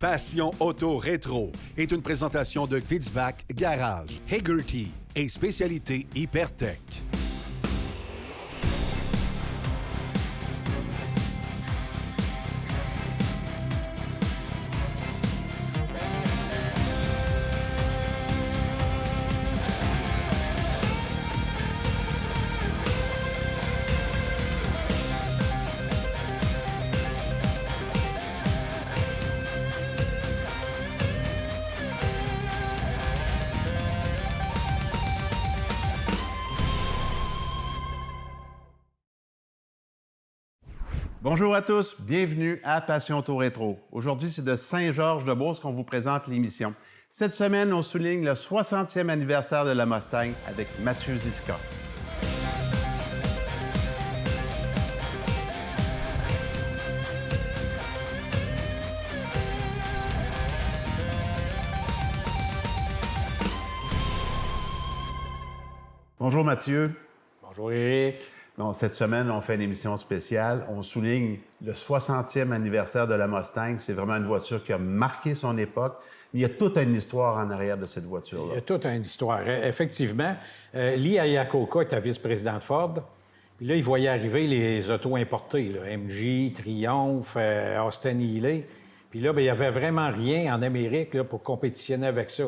Passion Auto Rétro est une présentation de Fitzbach Garage, Hagerty et Spécialité Hypertech. Bonjour à tous, bienvenue à Passion Auto Rétro. Aujourd'hui, c'est de Saint-Georges-de-Beauce qu'on vous présente l'émission. Cette semaine, on souligne le 60e anniversaire de la Mustang avec Mathieu Zizka. Bonjour Mathieu. Bonjour Éric. Bon, cette semaine, on fait une émission spéciale. On souligne le 60e anniversaire de la Mustang. C'est vraiment une voiture qui a marqué son époque. Mais il y a toute une histoire en arrière de cette voiture-là. Il y a toute une histoire. Effectivement, Lee Iacocca était vice-président de Ford. Puis là, il voyait arriver les autos importées, là, MG, Triumph, Austin Healey. Puis là, bien, il n'y avait vraiment rien en Amérique là, pour compétitionner avec ça.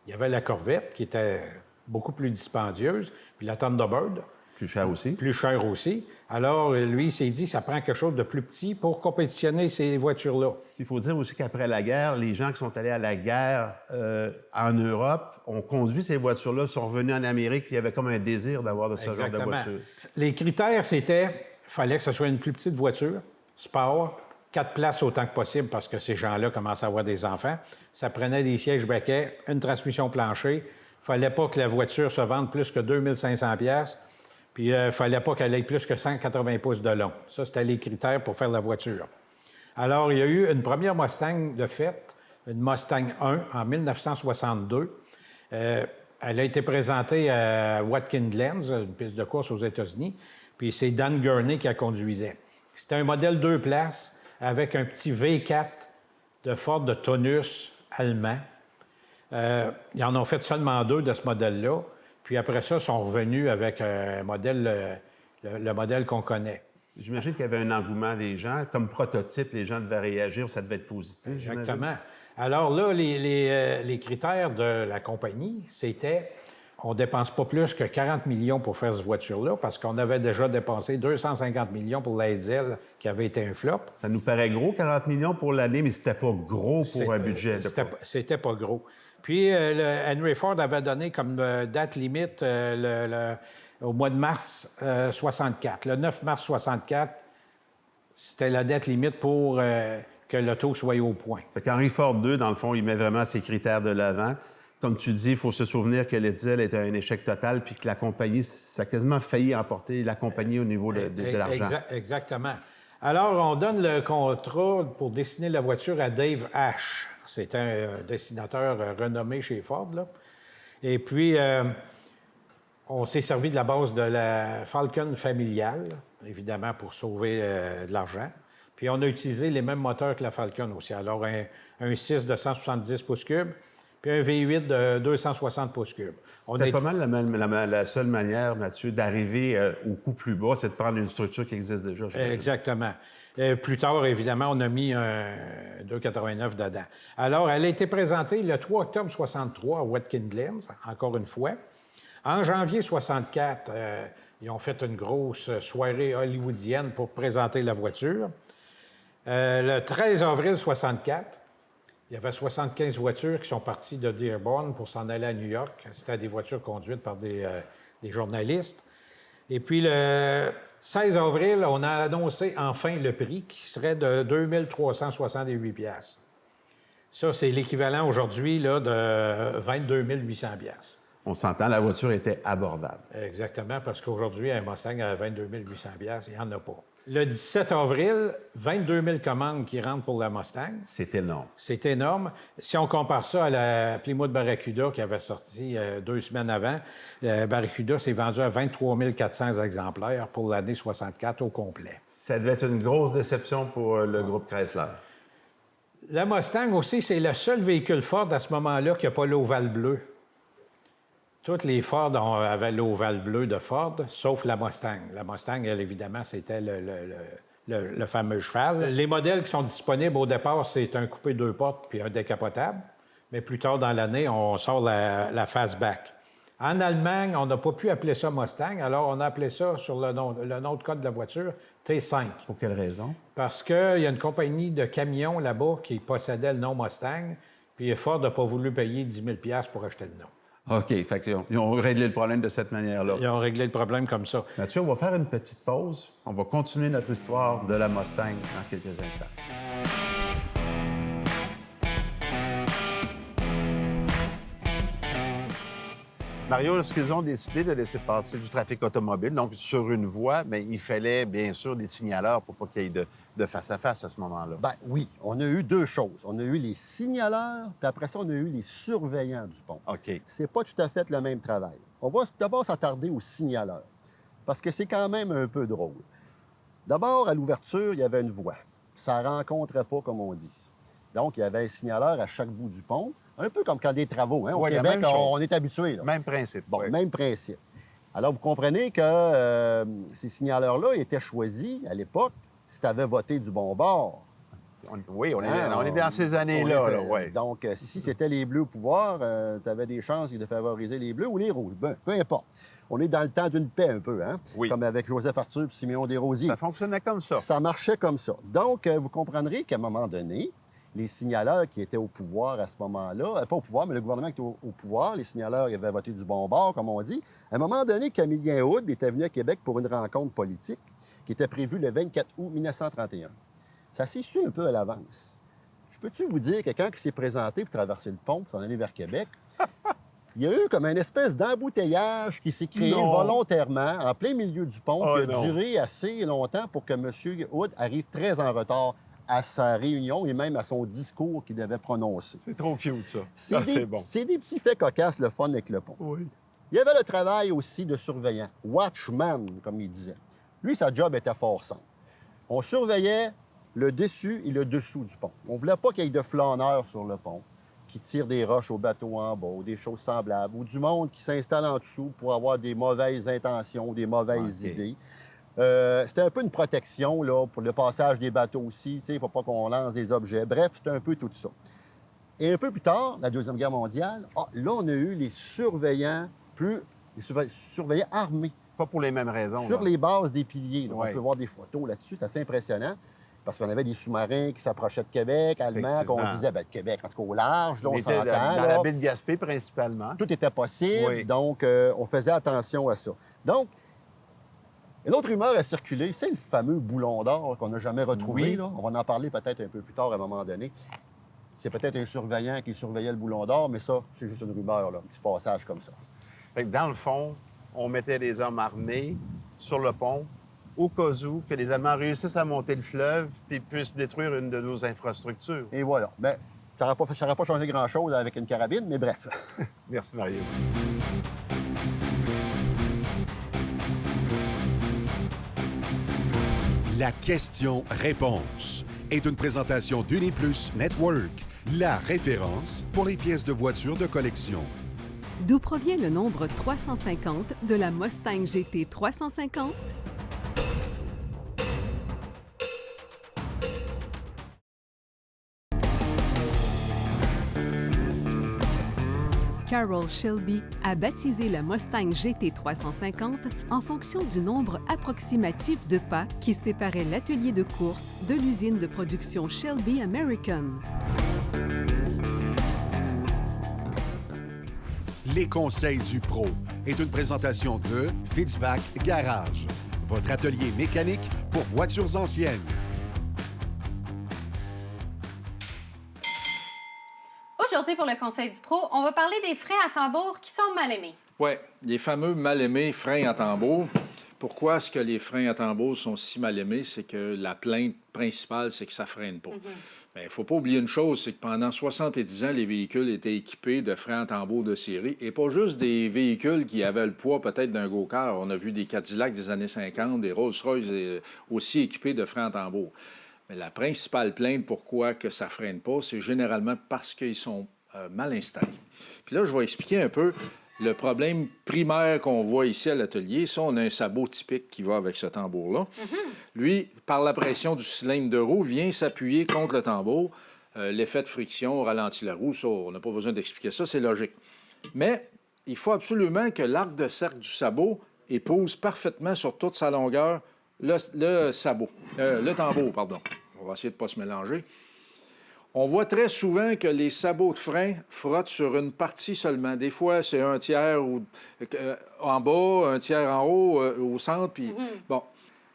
Il y avait la Corvette, qui était beaucoup plus dispendieuse, puis la Thunderbird. Plus cher aussi. Plus cher aussi. Alors, lui, il s'est dit, ça prend quelque chose de plus petit pour compétitionner ces voitures-là. Il faut dire aussi qu'après la guerre, les gens qui sont allés à la guerre en Europe ont conduit ces voitures-là, sont revenus en Amérique, puis il y avait comme un désir d'avoir de ce genre de voiture. Les critères, c'était, il fallait que ce soit une plus petite voiture, sport, 4 places autant que possible, parce que ces gens-là commencent à avoir des enfants. Ça prenait des sièges baquets, une transmission plancher. Il ne fallait pas que la voiture se vende plus que 2500 $. Puis, il ne fallait pas qu'elle ait plus que 180 pouces de long. Ça, c'était les critères pour faire la voiture. Alors, il y a eu une première Mustang de fait, une Mustang 1 en 1962. Elle a été présentée à Watkins Glen, une piste de course aux États-Unis. Puis, c'est Dan Gurney qui la conduisait. C'était un modèle 2 places avec un petit V4 de Ford de tonus allemand. Ils en ont fait seulement 2 de ce modèle-là. Puis après ça, ils sont revenus avec un modèle, le modèle qu'on connaît. J'imagine qu'il y avait un engouement des gens. Comme prototype, les gens devaient réagir, ça devait être positif. Exactement. Alors là, les critères de la compagnie, c'était on ne dépense pas plus que 40 millions pour faire cette voiture-là, parce qu'on avait déjà dépensé 250 millions pour la Edsel, qui avait été un flop. Ça nous paraît gros, 40 millions pour l'année, mais c'était pas gros pour un budget. C'était pas gros. Puis, Henry Ford avait donné comme date limite au mois de mars 64. Le 9 mars 64, c'était la date limite pour que l'auto soit au point. Henry Ford II, dans le fond, il met vraiment ses critères de l'avant. Comme tu dis, il faut se souvenir que l'Edsel était un échec total puis que la compagnie, ça a quasiment failli emporter la compagnie au niveau de l'argent. Exactement. Alors, on donne le contrat pour dessiner la voiture à Dave Ash. C'est un dessinateur renommé chez Ford, là. Et puis, on s'est servi de la base de la Falcon familiale, évidemment, pour sauver de l'argent. Puis, on a utilisé les mêmes moteurs que la Falcon aussi. Alors, un 6 de 170 pouces cubes, puis un V8 de 260 pouces cubes. C'était pas mal la seule manière, Mathieu, d'arriver au coût plus bas, c'est de prendre une structure qui existe déjà. Exactement. Plus tard, évidemment, on a mis un 289 dedans. Alors, elle a été présentée le 3 octobre 63 à Watkins Glen, encore une fois. En janvier 64, ils ont fait une grosse soirée hollywoodienne pour présenter la voiture. Le 13 avril 64, il y avait 75 voitures qui sont parties de Dearborn pour s'en aller à New York. C'était des voitures conduites par des journalistes. Et puis, le 16 avril, on a annoncé enfin le prix qui serait de 2368 $. Ça, c'est l'équivalent aujourd'hui là, de 22 800 $. On s'entend, la voiture était abordable. Exactement, parce qu'aujourd'hui, un Mustang à 22 800 $, il n'y en a pas. Le 17 avril, 22 000 commandes qui rentrent pour la Mustang. C'est énorme. C'est énorme. Si on compare ça à la Plymouth Barracuda qui avait sorti 2 semaines avant, la Barracuda s'est vendue à 23 400 exemplaires pour l'année 64 au complet. Ça devait être une grosse déception pour le groupe Chrysler. La Mustang aussi, c'est le seul véhicule Ford à ce moment-là qui n'a pas l'ovale bleu. Toutes les Ford avaient l'ovale bleu de Ford, sauf la Mustang. La Mustang, elle, évidemment, c'était le fameux cheval. Les modèles qui sont disponibles au départ, c'est un coupé 2 portes puis un décapotable. Mais plus tard dans l'année, on sort la Fastback. En Allemagne, on n'a pas pu appeler ça Mustang, alors on a appelé ça sur le nom de code de la voiture, T5. Pour quelle raison? Parce qu'il y a une compagnie de camions là-bas qui possédait le nom Mustang, puis Ford n'a pas voulu payer 10 000 $ pour acheter le nom. OK. Fait qu'ils ont réglé le problème de cette manière-là. Ils ont réglé le problème comme ça. Mathieu, on va faire une petite pause. On va continuer notre histoire de la Mustang dans quelques instants. Mario, lorsqu'ils ont décidé de laisser passer du trafic automobile, donc sur une voie, bien, il fallait bien sûr des signaleurs pour pas qu'il y ait de face-à-face à ce moment-là. Bien oui, on a eu deux choses. On a eu les signaleurs, puis après ça, on a eu les surveillants du pont. OK. C'est pas tout à fait le même travail. On va d'abord s'attarder aux signaleurs, parce que c'est quand même un peu drôle. D'abord, à l'ouverture, il y avait une voie. Ça ne rencontrait pas, comme on dit. Donc, il y avait un signaleur à chaque bout du pont, un peu comme quand des travaux. Hein? Au Oui, la Québec, même chose. on est habitué. Même principe. Bon, oui. même principe. Alors, vous comprenez que ces signaleurs-là étaient choisis à l'époque si tu avais voté du bon bord. Oui, on est Hein, dans ces années-là. Là, ouais. Donc, si c'était les Bleus au pouvoir, tu avais des chances de favoriser les Bleus ou les Rouges. Ben, peu importe. On est dans le temps d'une paix un peu, hein? Oui. Comme avec Joseph Arthur et Siméon Desrosiers. Ça fonctionnait comme ça. Ça marchait comme ça. Donc, vous comprendrez qu'à un moment donné, les signaleurs qui étaient au pouvoir à ce moment-là, pas au pouvoir, mais le gouvernement qui était au pouvoir, les signaleurs, ils avaient voté du bon bord, comme on dit. À un moment donné, Camillien Hood était venu à Québec pour une rencontre politique qui était prévue le 24 août 1931. Ça s'est su un peu à l'avance. Je peux-tu vous dire que quand il s'est présenté pour traverser le pont, pour s'en aller vers Québec, il y a eu comme une espèce d'embouteillage qui s'est créé Non. volontairement en plein milieu du pont, Oh, qui a non. duré assez longtemps pour que M. Hood arrive très en retard à sa réunion et même à son discours qu'il devait prononcer. C'est trop cute, ça. C'est des, bon. c'est des petits faits cocasses, le fun avec le pont. Oui. Il y avait le travail aussi de surveillant, watchman, comme il disait. Lui, sa job était fort simple. On surveillait le dessus et le dessous du pont. On ne voulait pas qu'il y ait de flâneurs sur le pont qui tirent des roches au bateau en bas ou des choses semblables, ou du monde qui s'installe en dessous pour avoir des mauvaises intentions, des mauvaises OK. idées. C'était un peu une protection là, pour le passage des bateaux aussi, pour pas qu'on lance des objets. Bref, c'était un peu tout ça. Et un peu plus tard, la Deuxième Guerre mondiale, là, on a eu les surveillants, surveillants armés Pas pour les mêmes raisons. sur là. les bases des piliers. Là. Ouais. On peut voir des photos là-dessus, c'est assez impressionnant. Parce qu'on avait des sous-marins qui s'approchaient de Québec, allemands, qu'on Effectivement. disait, bien, Québec, en tout cas au large, là, on était s'entend. dans là. la baie de Gaspé, principalement. Tout était possible, Oui. donc on faisait attention à ça. Donc, une autre rumeur a circulé, c'est le fameux boulon d'or qu'on n'a jamais retrouvé. Oui. Là. On va en parler peut-être un peu plus tard à un moment donné. C'est peut-être un surveillant qui surveillait le boulon d'or, mais ça, c'est juste une rumeur, là, un petit passage comme ça. Fait que dans le fond, on mettait des hommes armés sur le pont au cas où que les Allemands réussissent à monter le fleuve puis puissent détruire une de nos infrastructures. Et voilà. Bien, ça n'aurait pas changé grand-chose avec une carabine, mais bref. Merci, Mario. La question-réponse est une présentation d'Uniplus Network, la référence pour les pièces de voitures de collection. D'où provient le nombre 350 de la Mustang GT 350? Carroll Shelby a baptisé la Mustang GT 350 en fonction du nombre approximatif de pas qui séparait l'atelier de course de l'usine de production Shelby American. Les conseils du pro est une présentation de Fitzbach Garage, votre atelier mécanique pour voitures anciennes. Aujourd'hui, pour le Conseil du Pro, on va parler des freins à tambour qui sont mal aimés. Oui, les fameux mal-aimés freins à tambour. Pourquoi est-ce que les freins à tambour sont si mal aimés? C'est que la plainte principale, c'est que ça ne freine pas. Mais il ne faut pas oublier une chose, c'est que pendant 70 ans, les véhicules étaient équipés de freins à tambour de série, et pas juste des véhicules qui avaient le poids peut-être d'un go-kart. On a vu des Cadillacs des années 50, des Rolls-Royce aussi équipés de freins à tambour. Mais la principale plainte, pourquoi que ça ne freine pas, c'est généralement parce qu'ils sont mal installés. Puis là, je vais expliquer un peu le problème primaire qu'on voit ici à l'atelier. Ça, on a un sabot typique qui va avec ce tambour-là. Lui, par la pression du cylindre de roue, vient s'appuyer contre le tambour. L'effet de friction ralentit la roue. Ça, on n'a pas besoin d'expliquer ça, c'est logique. Mais il faut absolument que l'arc de cercle du sabot épouse parfaitement sur toute sa longueur le tambour, pardon. On va essayer de ne pas se mélanger. On voit très souvent que les sabots de frein frottent sur une partie seulement. Des fois, c'est un tiers en bas, un tiers en haut, au centre. Puis, bon,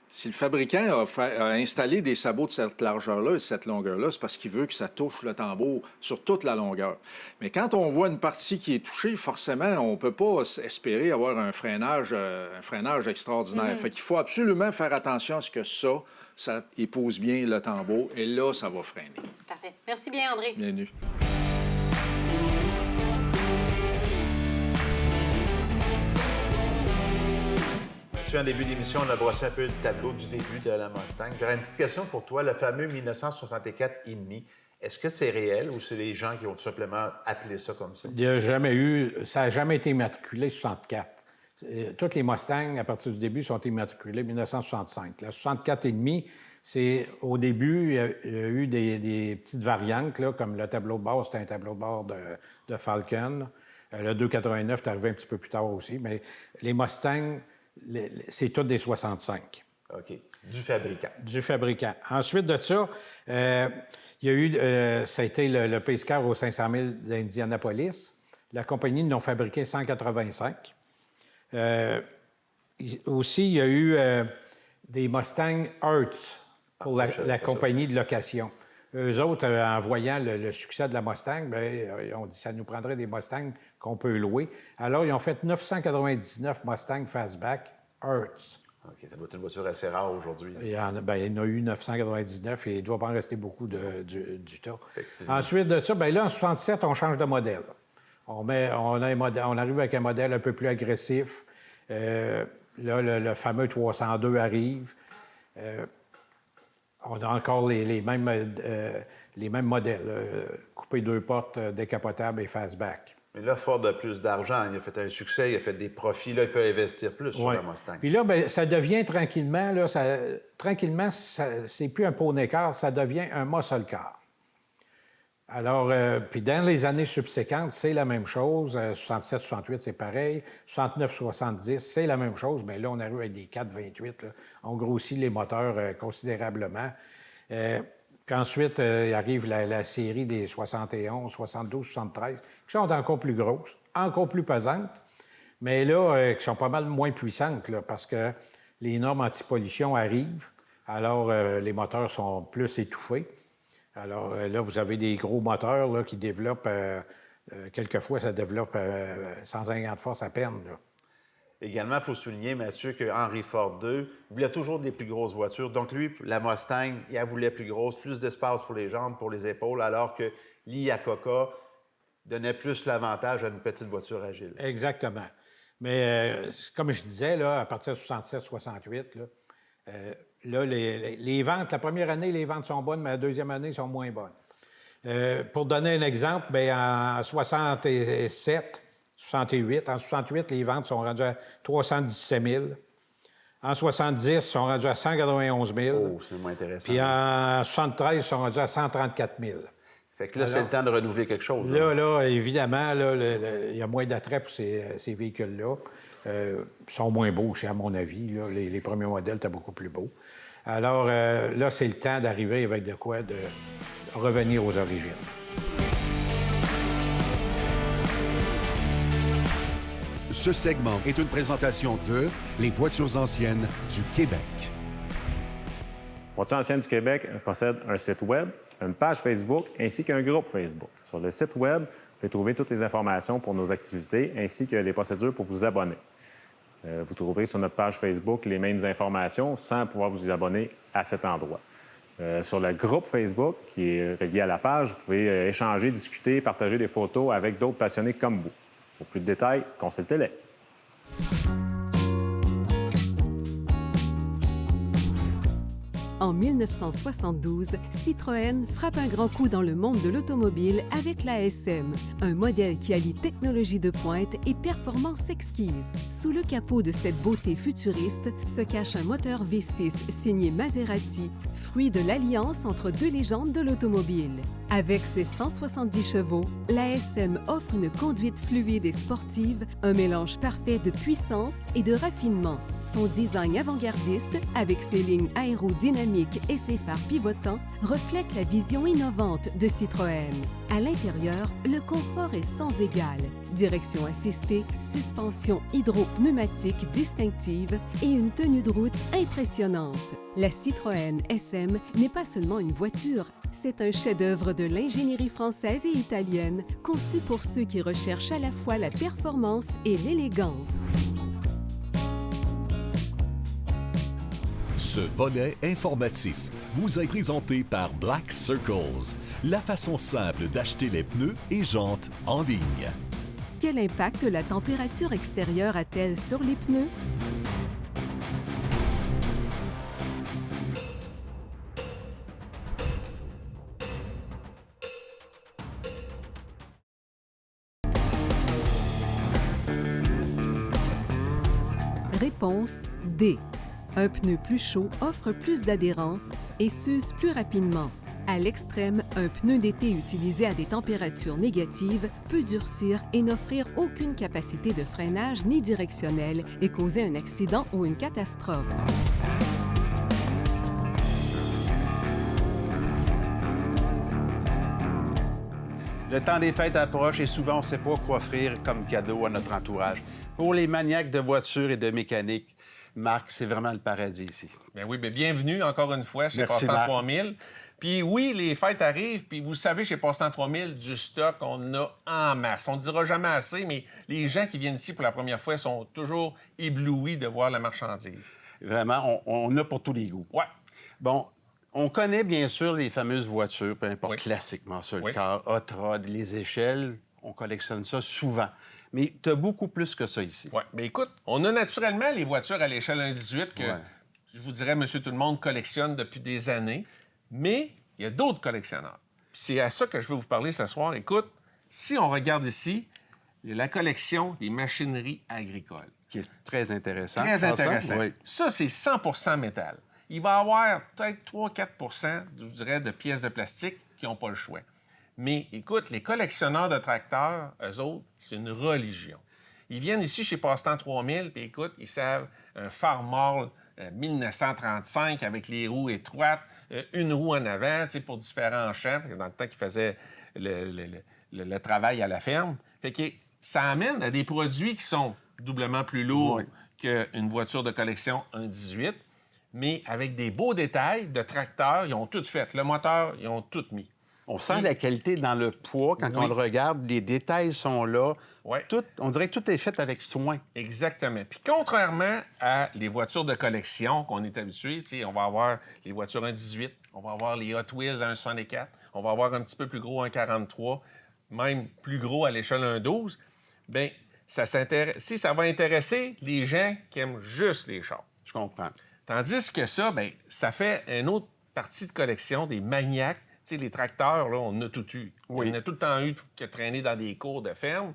si le fabricant a installé des sabots de cette largeur-là et cette longueur-là, c'est parce qu'il veut que ça touche le tambour sur toute la longueur. Mais quand on voit une partie qui est touchée, forcément, on ne peut pas espérer avoir un freinage extraordinaire. Fait qu'il faut absolument faire attention à ce que ça épouse bien le tambour, et là, ça va freiner. Parfait. Merci bien, André. Bienvenue. En début d'émission, on a brossé un peu le tableau du début de la Mustang. J'aurais une petite question pour toi. Le fameux 1964,5, est-ce que c'est réel ou c'est les gens qui ont tout simplement appelé ça comme ça? Il n'y a jamais eu... Ça n'a jamais été immatriculé 64. Toutes les Mustangs, à partir du début, sont immatriculées 1965. La 64,5, c'est au début, il y a eu des petites variantes, là, comme le tableau de bord, c'était un tableau de bord de Falcon. Le 289 est arrivé un petit peu plus tard aussi, mais les Mustangs, c'est tous des 65. OK. Du fabricant. Du fabricant. Ensuite de ça, il y a eu, ça a été le Pace Car aux 500 000 d'Indianapolis. La compagnie en a fabriqué 185. Aussi, il y a eu des Mustang Hertz pour la compagnie de location. Eux autres, en voyant le succès de la Mustang, ils ont dit que ça nous prendrait des Mustangs qu'on peut louer. Alors, ils ont fait 999 Mustang Fastback Hertz. OK, ça doit être une voiture assez rare aujourd'hui. Il y en a eu 999 et il doit pas en rester beaucoup du tas. Ensuite de ça, là, en 67, on change de modèle. On arrive avec un modèle un peu plus agressif. Là, le fameux 302 arrive. On a encore les mêmes modèles, coupé 2 portes, décapotable et fastback. Mais là, fort de plus d'argent, il a fait un succès, il a fait des profits, là, il peut investir plus sur la Mustang. Puis là, ça devient tranquillement, c'est plus un poney car, ça devient un muscle car. Alors, puis dans les années subséquentes, c'est la même chose. 67, 68, c'est pareil. 69, 70, c'est la même chose. Mais là, on arrive avec des 428. Là. On grossit les moteurs considérablement. Puis ensuite, il arrive la série des 71, 72, 73, qui sont encore plus grosses, encore plus pesantes, mais là, qui sont pas mal moins puissantes, là, parce que les normes anti-pollution arrivent. Alors, les moteurs sont plus étouffés. Alors là, vous avez des gros moteurs là, qui développent, quelquefois, ça développe 150 forces à peine. Là. Également, il faut souligner, Mathieu, que Henry Ford II voulait toujours des plus grosses voitures. Donc lui, la Mustang, il la voulait plus grosse, plus d'espace pour les jambes, pour les épaules, alors que l'Iacocca donnait plus l'avantage à une petite voiture agile. Exactement. Mais comme je disais, là, à partir de 67-68, là, les ventes, la première année, les ventes sont bonnes, mais la deuxième année, sont moins bonnes. Pour donner un exemple, en 67, 68, en 68, les ventes sont rendues à 317 000. En 70, ils sont rendus à 191 000. Oh, c'est moins intéressant. Puis en 73, ils sont rendus à 134 000. Fait que là, c'est le temps de renouveler quelque chose. Là, évidemment, il y a moins d'attrait pour ces véhicules-là. Ils sont moins beaux, à mon avis. Là. Les premiers modèles étaient beaucoup plus beaux. Alors, là, c'est le temps d'arriver avec de quoi de revenir aux origines. Ce segment est une présentation de Les voitures anciennes du Québec. Voitures anciennes du Québec possède un site Web, une page Facebook ainsi qu'un groupe Facebook. Sur le site Web, vous pouvez trouver toutes les informations pour nos activités ainsi que les procédures pour vous abonner. Vous trouverez sur notre page Facebook les mêmes informations sans pouvoir vous y abonner à cet endroit. Sur le groupe Facebook, qui est relié à la page, vous pouvez échanger, discuter, partager des photos avec d'autres passionnés comme vous. Pour plus de détails, consultez-les. En 1972, Citroën frappe un grand coup dans le monde de l'automobile avec la SM, un modèle qui allie technologie de pointe et performance exquise. Sous le capot de cette beauté futuriste se cache un moteur V6 signé Maserati, fruit de l'alliance entre deux légendes de l'automobile. Avec ses 170 chevaux, la SM offre une conduite fluide et sportive, un mélange parfait de puissance et de raffinement. Son design avant-gardiste, avec ses lignes aérodynamiques et ses phares pivotants, reflète la vision innovante de Citroën. À l'intérieur, le confort est sans égal. Direction assistée, suspension hydro-pneumatique distinctive et une tenue de route impressionnante. La Citroën SM n'est pas seulement une voiture, c'est un chef-d'œuvre de l'ingénierie française et italienne, conçu pour ceux qui recherchent à la fois la performance et l'élégance. Ce volet informatif vous est présenté par Black Circles, la façon simple d'acheter les pneus et jantes en ligne. Quel impact la température extérieure a-t-elle sur les pneus? Réponse D. Un pneu plus chaud offre plus d'adhérence et s'use plus rapidement. À l'extrême, un pneu d'été utilisé à des températures négatives peut durcir et n'offrir aucune capacité de freinage ni directionnelle et causer un accident ou une catastrophe. Le temps des fêtes approche et souvent, on ne sait pas quoi offrir comme cadeau à notre entourage. Pour les maniaques de voitures et de mécanique, Marc, c'est vraiment le paradis ici. Bien oui, bien bienvenue encore une fois chez Merci, Passe-Temps Marc. 3000. Puis oui, les fêtes arrivent, puis vous savez, chez Passe-Temps 3000, du stock, on a en masse. On ne dira jamais assez, mais les gens qui viennent ici pour la première fois sont toujours éblouis de voir la marchandise. Vraiment, on a pour tous les goûts. Ouais. Bon, on connaît bien sûr les fameuses voitures, peu importe, Oui. classiquement sur le Oui. car, hot rod, les échelles, on collectionne ça souvent. Mais tu as beaucoup plus que ça ici. Oui, bien écoute, on a naturellement les voitures à l'échelle 1,18 que, Ouais. je vous dirais, monsieur tout le monde collectionne depuis des années, mais il y a d'autres collectionneurs. Puis c'est à ça que je veux vous parler ce soir. Écoute, si on regarde ici, il y a la collection des machineries agricoles. Qui est très intéressant. Très Ah, ça? intéressant. Oui. Ça, c'est 100 métal. Il va y avoir peut-être 3-4 je dirais, de pièces de plastique qui n'ont pas le choix. Mais écoute, les collectionneurs de tracteurs, eux autres, c'est une religion. Ils viennent ici chez Passe-Temps 3000, puis écoute, ils savent un Farmall 1935 avec les roues étroites, une roue en avant, tu sais, pour différents champs, dans le temps qu'ils faisaient le travail à la ferme. Fait que ça amène à des produits qui sont doublement plus lourds Oui. qu'une voiture de collection 1,18, mais avec des beaux détails de tracteurs, ils ont tout fait. Le moteur, ils ont tout mis. On sent la qualité dans le poids quand Oui. on le regarde. Les détails sont là. Ouais. On dirait que tout est fait avec soin. Exactement. Puis contrairement à les voitures de collection qu'on est habitué, tu sais, on va avoir les voitures 1,18, on va avoir les Hot Wheels 1,64, on va avoir un petit peu plus gros 1,43, même plus gros à l'échelle 1,12, bien, si ça va intéresser les gens qui aiment juste les chars. Je comprends. Tandis que ça, bien, ça fait une autre partie de collection des maniaques. Tu sais, les tracteurs, là, on a tout eu. Oui. On a tout le temps eu que traîner dans des cours de ferme.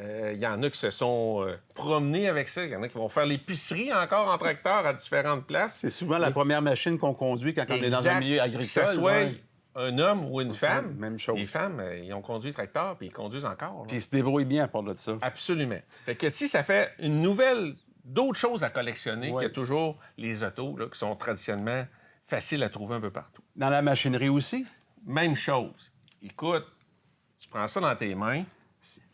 Il y en a qui se sont promenés avec ça. Il y en a qui vont faire l'épicerie encore en tracteur à différentes places. C'est souvent la première machine qu'on conduit quand on est dans un milieu agricole. Que ce soit ouais. un homme ou une femme. même chose. Les femmes, ils ont conduit tracteur puis ils conduisent encore. là. Puis ils se débrouillent bien à part de ça. Absolument. Fait que si ça fait d'autres choses à collectionner Ouais. que toujours les autos, là, qui sont traditionnellement faciles à trouver un peu partout. Dans la machinerie aussi? Même chose. Écoute, tu prends ça dans tes mains,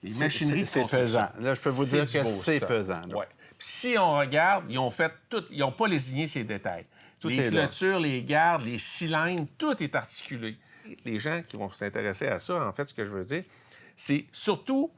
les machineries de C'est construction. pesant. Là, je peux vous dire du que beau c'est stock. pesant. là. Ouais. Puis si on regarde, ils ont fait tout, ils n'ont pas lésigné ces détails. Tout les est là. clôtures, les gardes, les cylindres, tout est articulé. Les gens qui vont s'intéresser à ça, en fait, ce que je veux dire, c'est surtout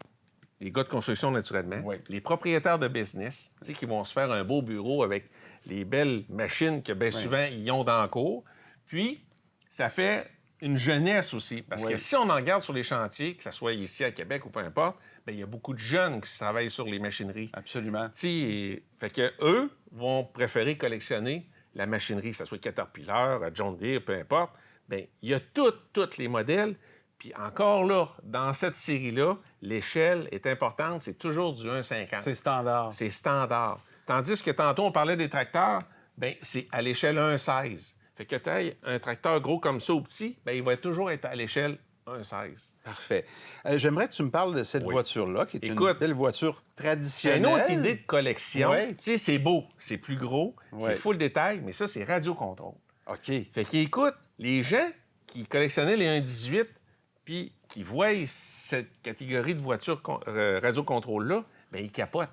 les gars de construction, naturellement, Oui. les propriétaires de business, tu sais, qui vont se faire un beau bureau avec les belles machines que bien souvent ils ont dans le cours. Puis, ça fait une jeunesse aussi. Parce Oui. que si on en regarde sur les chantiers, que ce soit ici à Québec ou peu importe, bien, il y a beaucoup de jeunes qui travaillent sur les machineries. Absolument. Fait que eux vont préférer collectionner la machinerie, que ce soit Caterpillar, John Deere, peu importe, bien, il y a tous les modèles. Puis encore là, dans cette série-là, l'échelle est importante, c'est toujours du 1,50. C'est standard. C'est standard. Tandis que tantôt, on parlait des tracteurs, bien, c'est à l'échelle 1,16. Fait que tu aies un tracteur gros comme ça ou petit, bien, il va toujours être à l'échelle 1,16. Parfait. J'aimerais que tu me parles de cette voiture-là, qui est une belle voiture traditionnelle. Une autre idée de collection. Ouais. Tu sais, c'est beau, c'est plus gros, Ouais. c'est full détail, mais ça, c'est radio-contrôle. OK. Fait qu'écoute, les gens qui collectionnaient les 1,18 puis qui voient cette catégorie de voitures radio-contrôle-là, bien, ils capotent.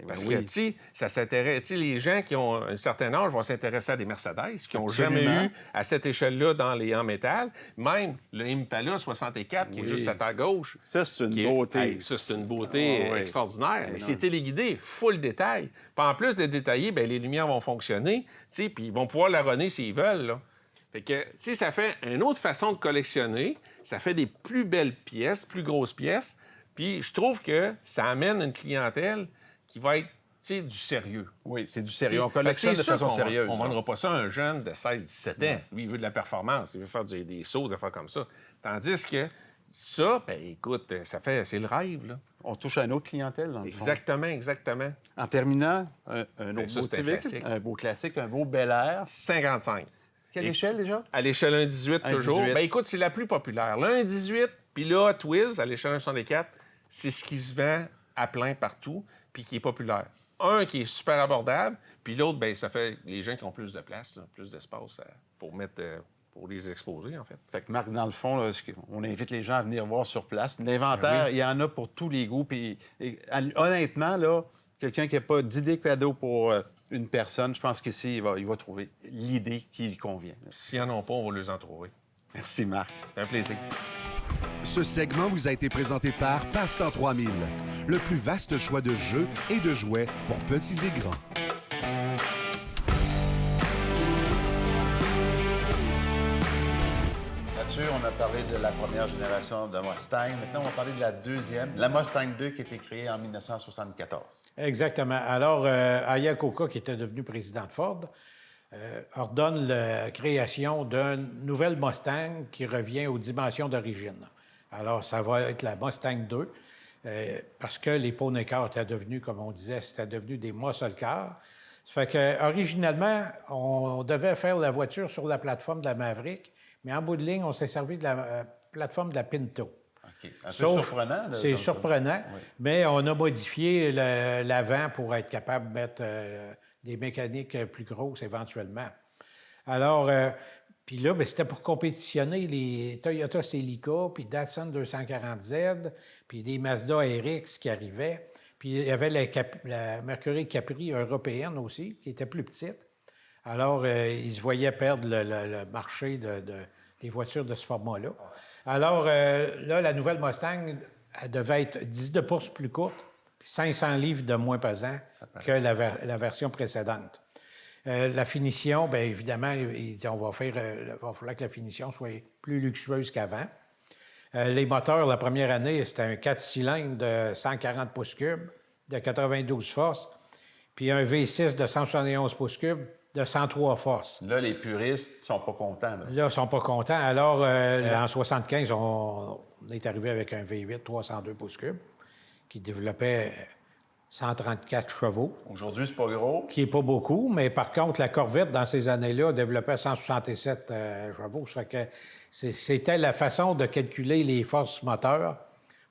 Parce que, tu sais, ça s'intéresse. Tu sais, les gens qui ont un certain âge vont s'intéresser à des Mercedes, qui n'ont jamais eu à cette échelle-là en métal. Même le Impala 64, qui est juste à ta gauche. Ça, c'est une beauté. Hey, ça, c'est une beauté extraordinaire. Mais c'est téléguidé, full détail. Puis en plus de détailler, bien, les lumières vont fonctionner, tu sais, puis ils vont pouvoir la runner s'ils veulent, là. Fait que, tu sais, ça fait une autre façon de collectionner. Ça fait des plus belles pièces, plus grosses pièces. Puis je trouve que ça amène une clientèle qui va être, tu sais, du sérieux. Oui, c'est du sérieux. On collectionne de façon sérieuse. On ne vendra pas ça à un jeune de 16-17 ans. Lui, il veut de la performance. Il veut faire des sauts, des affaires comme ça. Tandis que ça, bien, écoute, c'est le rêve, là. On touche à une autre clientèle, dans le fond. Exactement, exactement. En terminant, un autre beau véhicule, un beau classique, un beau Bel Air. 55. Quelle échelle, déjà? À l'échelle 1,18 toujours. 1,18. Bien, écoute, c'est la plus populaire. Le 1,18, puis là, Hot Wheels, à l'échelle 1,64, c'est ce qui se vend à plein partout, puis qui est populaire. Un qui est super abordable, puis l'autre, bien, ça fait les gens qui ont plus de place, là, plus d'espace pour mettre... pour les exposer, en fait. Fait que, Marc, dans le fond, là, on invite les gens à venir voir sur place. L'inventaire, il y en a pour tous les goûts. Puis, honnêtement, là, quelqu'un qui n'a pas d'idée cadeau pour une personne, je pense qu'ici, il va trouver l'idée qui lui convient. S'ils n'en ont pas, on va les en trouver. Merci, Marc. C'est un plaisir. Ce segment vous a été présenté par Passe-Temps 3000, le plus vaste choix de jeux et de jouets pour petits et grands. Mathieu, on a parlé de la première génération de Mustang. Maintenant, on va parler de la deuxième, la Mustang 2 qui a été créée en 1974. Exactement. Alors, Iacocca, qui était devenu président de Ford, ordonne la création d'une nouvelle Mustang qui revient aux dimensions d'origine. Alors, ça va être la Mustang 2, parce que les pôneis cars étaient devenus, comme on disait, c'était devenu des muscle cars. Ça fait que, originalement, on devait faire la voiture sur la plateforme de la Maverick, mais en bout de ligne, on s'est servi de la plateforme de la Pinto. OK. Un peu surprenant. Là, c'est surprenant, oui. Mais on a modifié l'avant pour être capable de mettre des mécaniques plus grosses éventuellement. Alors, puis là, bien, c'était pour compétitionner les Toyota Celica, puis Datsun 240Z, puis des Mazda RX qui arrivaient. Puis il y avait la Mercury Capri européenne aussi, qui était plus petite. Alors, ils se voyaient perdre le marché des voitures de ce format-là. Alors, là, la nouvelle Mustang, elle devait être 10 de pouces plus courte, puis 500 livres de moins pesant que la version précédente. La finition, bien évidemment, il dit va falloir que la finition soit plus luxueuse qu'avant. Les moteurs, la première année, c'était un 4 cylindres de 140 pouces cubes, de 92 forces, puis un V6 de 171 pouces cubes, de 103 forces. Là, les puristes ne sont pas contents. Là, ils ne sont pas contents. Alors, en 1975, on est arrivé avec un V8 302 pouces cubes qui développait 134 chevaux. Aujourd'hui, c'est pas gros. Qui n'est pas beaucoup, mais par contre, la Corvette, dans ces années-là, développait 167 chevaux. Ça fait que c'était la façon de calculer les forces moteurs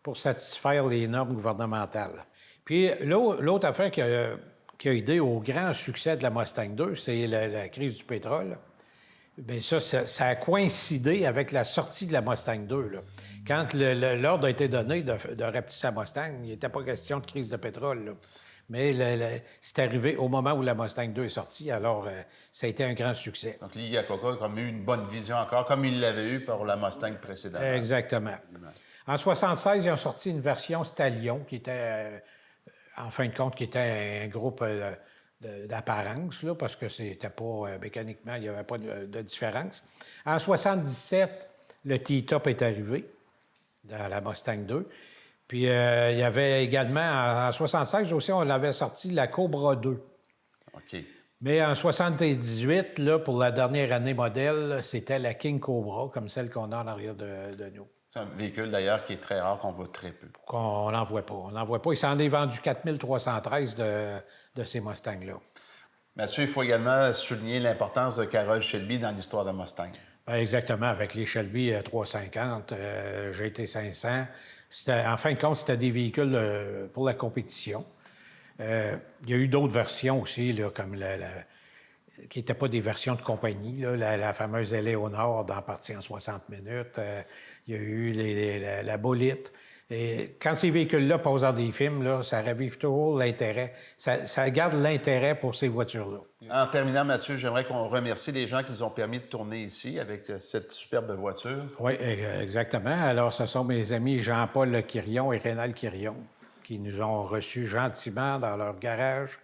pour satisfaire les normes gouvernementales. Puis l'autre affaire qui a aidé au grand succès de la Mustang 2, c'est la crise du pétrole. Bien, ça a coïncidé avec la sortie de la Mustang 2. Là. Quand l'ordre a été donné de rapetisser la Mustang, il n'était pas question de crise de pétrole. Là. Mais c'est arrivé au moment où la Mustang 2 est sortie, alors ça a été un grand succès. Donc, Iacocca a comme eu une bonne vision encore, comme il l'avait eu pour la Mustang précédente. Exactement. En 1976, ils ont sorti une version Stallion qui était... en fin de compte, qui était un groupe d'apparence, là, parce que c'était pas mécaniquement, il n'y avait pas de différence. En 1977, le T-Top est arrivé dans la Mustang 2. Puis il y avait également, en 1976 aussi, on avait sorti la Cobra 2. OK. Mais en 78, là, pour la dernière année modèle, c'était la King Cobra, comme celle qu'on a en arrière de nous. C'est un véhicule, d'ailleurs, qui est très rare, qu'on voit très peu. On n'en voit pas. On n'en voit pas. Il s'en est vendu 4313 de ces Mustangs-là. Mathieu, il faut également souligner l'importance de Carroll Shelby dans l'histoire de Mustang. Bien, exactement, avec les Shelby 350, GT500. En fin de compte, c'était des véhicules pour la compétition. Il y a eu d'autres versions aussi, là, comme qui n'étaient pas des versions de compagnie. Là, la fameuse Éléonore dans Partie en 60 minutes. Il y a eu la Bolide. Et quand ces véhicules-là passent dans des films, là, ça ravive toujours l'intérêt. Ça garde l'intérêt pour ces voitures-là. En terminant, Mathieu, j'aimerais qu'on remercie les gens qui nous ont permis de tourner ici avec cette superbe voiture. Oui, exactement. Alors, ce sont mes amis Jean-Paul Quirion et Rénal Quirion qui nous ont reçus gentiment dans leur garage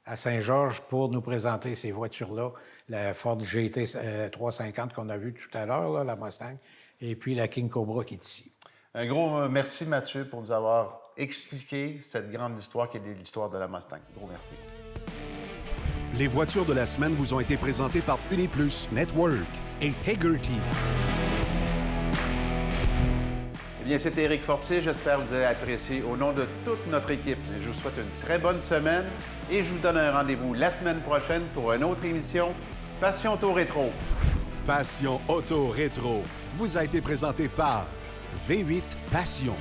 à Saint-Georges pour nous présenter ces voitures-là. La Ford GT 350 qu'on a vue tout à l'heure, là, la Mustang, et puis la King Cobra qui est ici. Un gros merci, Mathieu, pour nous avoir expliqué cette grande histoire qui est l'histoire de la Mustang. Gros merci. Les voitures de la semaine vous ont été présentées par Uniplus Network et Hagerty. Eh bien, c'était Éric Fortier. J'espère que vous avez apprécié au nom de toute notre équipe. Je vous souhaite une très bonne semaine et je vous donne un rendez-vous la semaine prochaine pour une autre émission Passion Auto Rétro. Passion Auto Rétro vous a été présenté par V8 Passion.